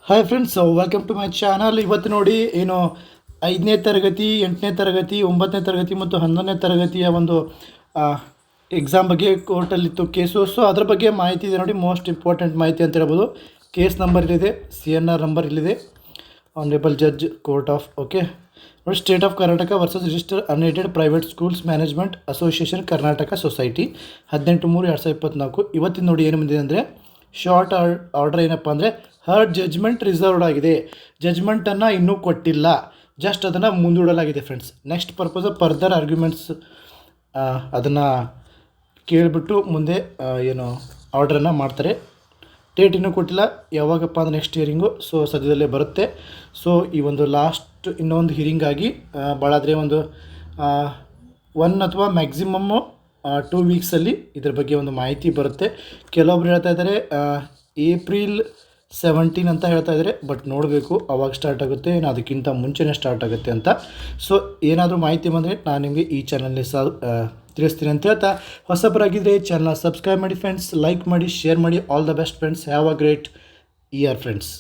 Hi friends, welcome to my channel. ಇವತ್ತು ನೋಡಿ ಏನು 5ನೇ ತರಗತಿ, 8ನೇ ತರಗತಿ, 9ನೇ ತರಗತಿ ಮತ್ತು 11ನೇ ತರಗತಿಯ ಒಂದು ಎಕ್ಸಾಮ್ ಬಗ್ಗೆ ಕೋರ್ಟಲ್ಲಿತ್ತು ಕೇಸು. ಸೊ ಅದ್ರ ಬಗ್ಗೆ ಮಾಹಿತಿ ಇದೆ ನೋಡಿ, ಮೋಸ್ಟ್ ಇಂಪಾರ್ಟೆಂಟ್ ಮಾಹಿತಿ ಅಂತ ಹೇಳ್ಬೋದು. ಕೇಸ್ ನಂಬರ್ ಇಲ್ಲಿದೆ, CNR ನಂಬರ್ ಇಲ್ಲಿದೆ. Honourable judge court of okay ನೋಡಿ, state of Karnataka versus register unaided private schools management association Karnataka society 18/3/2024. ಇವತ್ತಿನ ನೋಡಿ ಏನು ಬಂದಿದೆ ಅಂದರೆ ಶಾರ್ಟ್ ಆರ್ಡರ್ ಏನಪ್ಪ ಅಂದರೆ ಹರ್ಡ್ ಜಜ್ಮೆಂಟ್ ರಿಸರ್ವ್ಡ್ ಆಗಿದೆ. ಜಜ್ಮೆಂಟನ್ನು ಇನ್ನೂ ಕೊಟ್ಟಿಲ್ಲ, ಜಸ್ಟ್ ಅದನ್ನು ಮುಂದೂಡಲಾಗಿದೆ friends. Next purpose further arguments ಅದನ್ನು ಕೇಳಿಬಿಟ್ಟು ಮುಂದೆ ಏನು ಆರ್ಡ್ರನ್ನು ಮಾಡ್ತಾರೆ. ಡೇಟ್ ಇನ್ನೂ ಕೊಟ್ಟಿಲ್ಲ, ಯಾವಾಗಪ್ಪ ಅಂದರೆ ನೆಕ್ಸ್ಟ್ ಹಿಯರಿಂಗು. ಸೊ ಸದ್ಯದಲ್ಲೇ ಬರುತ್ತೆ. ಸೊ ಈ ಒಂದು ಲಾಸ್ಟ್ ಇನ್ನೊಂದು ಹಿಯರಿಂಗಾಗಿ ಭಾಳಾದರೆ ಒಂದು 1 ಅಥವಾ ಮ್ಯಾಕ್ಸಿಮಮ್ಮು 2 ವೀಕ್ಸಲ್ಲಿ ಇದ್ರ ಬಗ್ಗೆ ಒಂದು ಮಾಹಿತಿ ಬರುತ್ತೆ. ಕೆಲವೊಬ್ರು ಹೇಳ್ತಾ ಇದ್ದಾರೆ ಏಪ್ರಿಲ್ 17 ಅಂತ ಹೇಳ್ತಾ ಇದ್ದಾರೆ. ಬಟ್ ನೋಡಬೇಕು ಅವಾಗ ಸ್ಟಾರ್ಟ್ ಆಗುತ್ತೆ, ಏನು ಅದಕ್ಕಿಂತ ಮುಂಚೆನೇ ಸ್ಟಾರ್ಟ್ ಆಗುತ್ತೆ ಅಂತ. ಸೊ ಏನಾದರೂ ಮಾಹಿತಿ ಬಂದರೆ ನಾನು ನಿಮಗೆ ಈ ಚಾನಲ್ನಲ್ಲಿ ತಿಳಿಸ್ತೀನಿ ಅಂತ ಹೇಳ್ತಾ, ಹೊಸಬರಾಗಿದ್ದರೆ ಚಾನಲ್ನ ಸಬ್ಸ್ಕ್ರೈಬ್ ಮಾಡಿ ಫ್ರೆಂಡ್ಸ್, ಲೈಕ್ ಮಾಡಿ, ಶೇರ್ ಮಾಡಿ. All the best friends, have a great year friends.